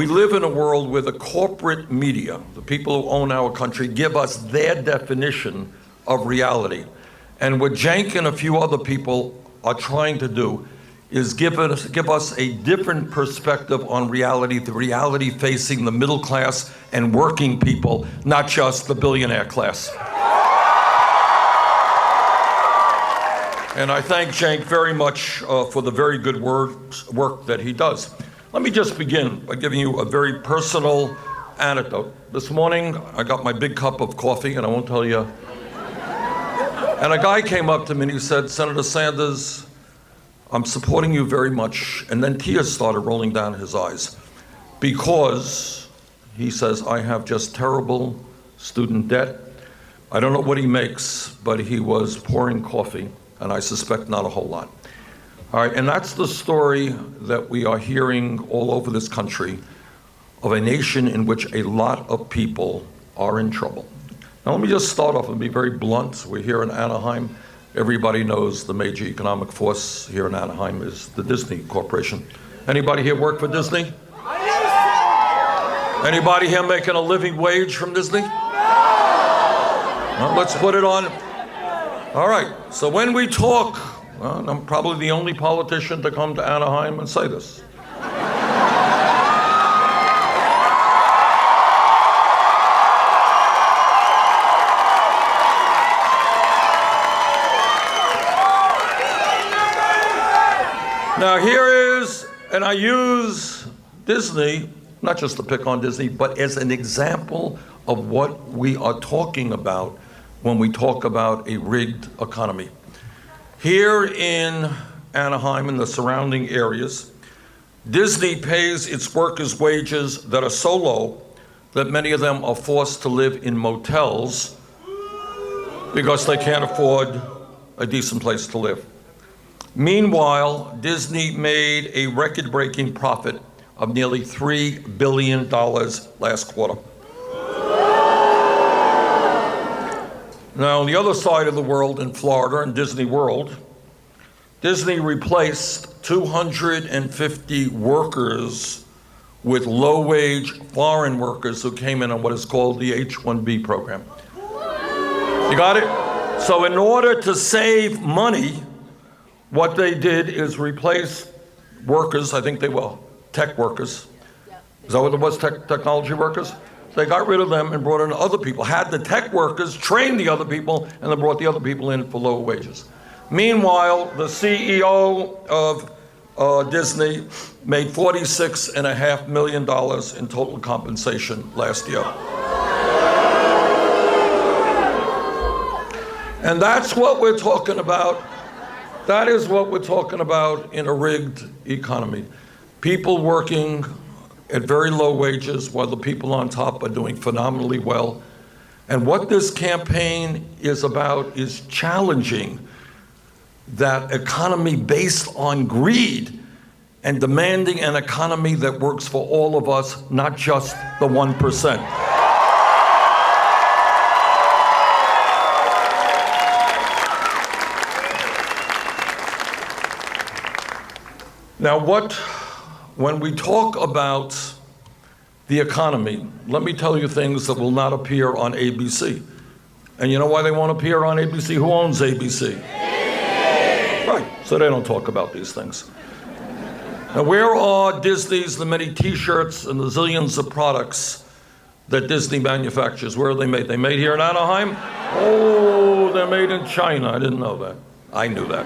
we live in a world where the corporate media, the people who own our country, give us their definition of reality. And what Cenk and a few other people are trying to do is give us a different perspective on reality, the reality facing the middle class and working people, not just the billionaire class. And I thank Cenk very much for the very good work that he does. Let me just begin by giving you a very personal anecdote. This morning, I got my big cup of coffee, and I won't tell you. And a guy came up to me and he said, "Senator Sanders, I'm supporting you very much." And then tears started rolling down his eyes because, he says, "I have just terrible student debt." I don't know what he makes, but he was pouring coffee, and I suspect not a whole lot. All right, and that's the story that we are hearing all over this country of a nation in which a lot of people are in trouble. Now, let me just start off and be very blunt. We're here in Anaheim. Everybody knows the major economic force here in Anaheim is the Disney Corporation. Anybody here work for Disney? Anybody here making a living wage from Disney? Well, let's put it on. All right, so when we talk, well, I'm probably the only politician to come to Anaheim and say this. Now here is, and I use Disney, not just to pick on Disney, but as an example of what we are talking about when we talk about a rigged economy. Here in Anaheim and the surrounding areas, Disney pays its workers wages that are so low that many of them are forced to live in motels because they can't afford a decent place to live. Meanwhile, Disney made a record-breaking profit of nearly $3 billion last quarter. Now, on the other side of the world in Florida, in Disney World, Disney replaced 250 workers with low-wage foreign workers who came in on what is called the H-1B program. You got it? So in order to save money, what they did is replace workers, I think they were tech workers. Is that what it was, technology workers? They got rid of them and brought in other people, had the tech workers train the other people, and then brought the other people in for lower wages. Meanwhile, the CEO of Disney made $46.5 million in total compensation last year. And that's what we're talking about. That is what we're talking about in a rigged economy. People working at very low wages while the people on top are doing phenomenally well. And what this campaign is about is challenging that economy based on greed and demanding an economy that works for all of us, not just the 1%. Now, when we talk about the economy, let me tell you things that will not appear on ABC. And you know why they won't appear on ABC? Who owns ABC? Right, so they don't talk about these things. Now, where are Disney's, the many t-shirts and the zillions of products that Disney manufactures? Where are they made? They made here in Anaheim? Oh, they're made in China. I didn't know that. I knew that.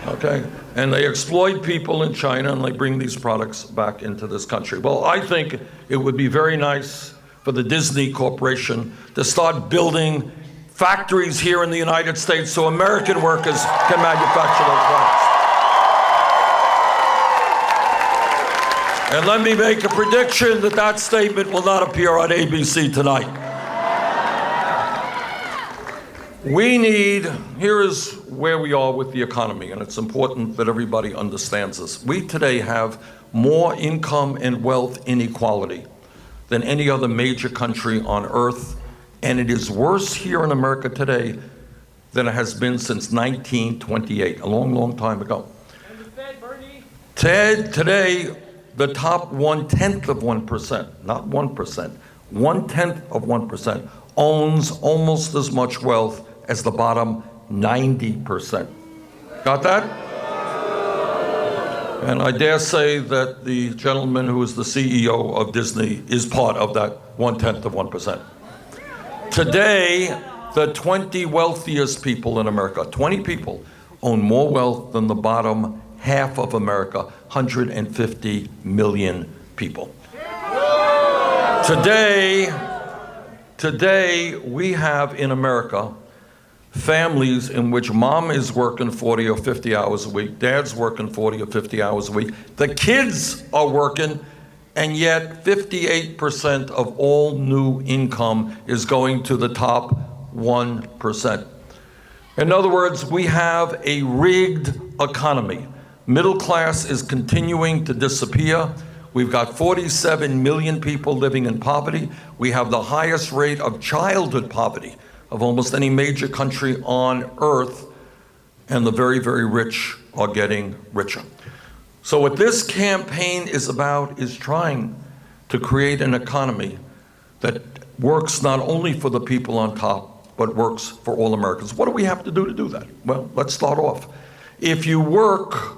Okay? And they exploit people in China and they bring these products back into this country. Well, I think it would be very nice for the Disney Corporation to start building factories here in the United States so American workers can manufacture those products. And let me make a prediction that that statement will not appear on ABC tonight. Here is where we are with the economy, and it's important that everybody understands this. We today have more income and wealth inequality than any other major country on earth, and it is worse here in America today than it has been since 1928, a long, long time ago. Today, the top 1/10 of 1%, not 1%, 1/10 of 1% owns almost as much wealth as the bottom 90%. Got that? And I dare say that the gentleman who is the CEO of Disney is part of that 1/10 of 1%. Today, the 20 wealthiest people in America, 20 people, own more wealth than the bottom half of America, 150 million people. Today, we have in America families in which mom is working 40 or 50 hours a week, dad's working 40 or 50 hours a week, the kids are working, and yet 58% of all new income is going to the top 1%. In other words, we have a rigged economy. Middle class is continuing to disappear. We've got 47 million people living in poverty. We have the highest rate of childhood poverty of almost any major country on earth, and the very, very rich are getting richer. So what this campaign is about is trying to create an economy that works not only for the people on top, but works for all Americans. What do we have to do that? Well, let's start off. If you work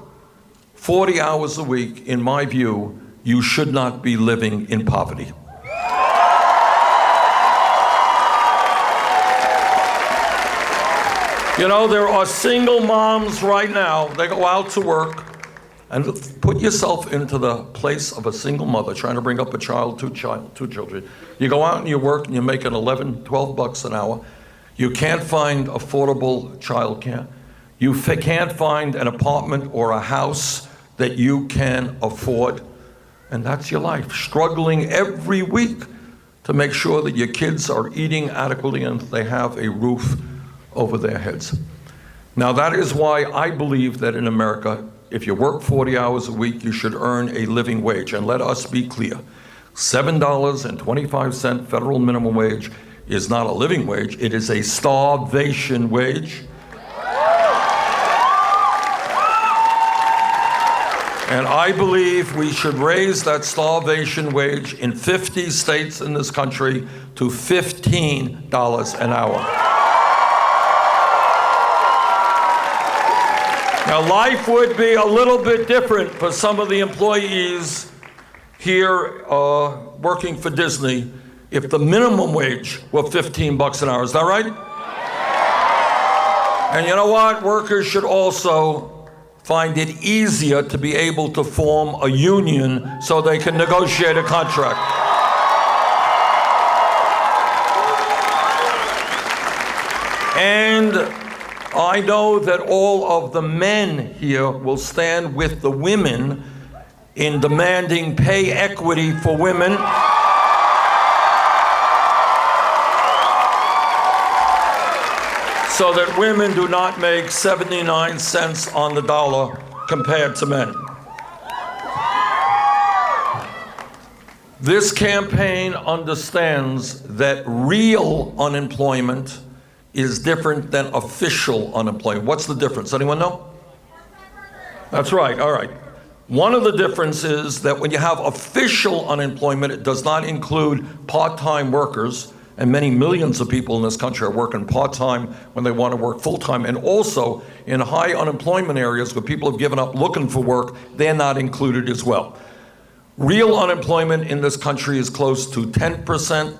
40 hours a week, in my view, you should not be living in poverty. You know, there are single moms right now, they go out to work, and put yourself into the place of a single mother trying to bring up a child, two children. You go out and you work and you're making 11, 12 bucks an hour. You can't find affordable childcare. You can't find an apartment or a house that you can afford. And that's your life, struggling every week to make sure that your kids are eating adequately and they have a roof over their heads. Now, that is why I believe that in America, if you work 40 hours a week, you should earn a living wage. And let us be clear, $7.25 federal minimum wage is not a living wage, it is a starvation wage. And I believe we should raise that starvation wage in 50 states in this country to $15 an hour. Now, life would be a little bit different for some of the employees here working for Disney if the minimum wage were 15 bucks an hour. Is that right? And you know what? Workers should also find it easier to be able to form a union so they can negotiate a contract. And I know that all of the men here will stand with the women in demanding pay equity for women. So that women do not make 79 cents on the dollar compared to men. This campaign understands that real unemployment is different than official unemployment. What's the difference? Anyone know? That's right, all right. One of the differences is that when you have official unemployment, it does not include part-time workers, and many millions of people in this country are working part-time when they want to work full-time. And also, in high unemployment areas where people have given up looking for work, they're not included as well. Real unemployment in this country is close to 10%,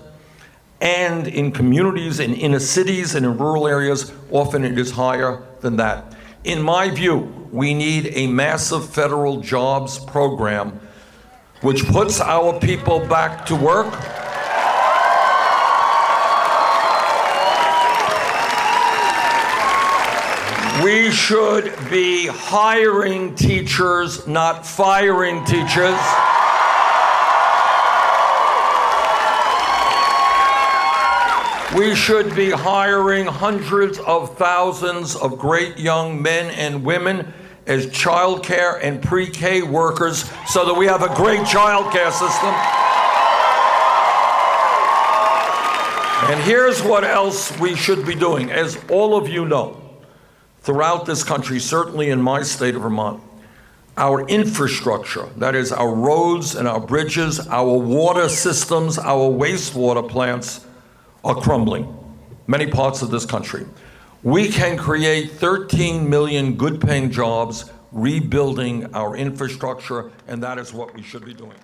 and in communities, in inner cities, and in rural areas, often it is higher than that. In my view, we need a massive federal jobs program which puts our people back to work. We should be hiring teachers, not firing teachers. We should be hiring hundreds of thousands of great young men and women as childcare and pre-K workers so that we have a great childcare system. And here's what else we should be doing. As all of you know, throughout this country, certainly in my state of Vermont, our infrastructure, that is our roads and our bridges, our water systems, our wastewater plants are crumbling, many parts of this country. We can create 13 million good-paying jobs rebuilding our infrastructure, and that is what we should be doing.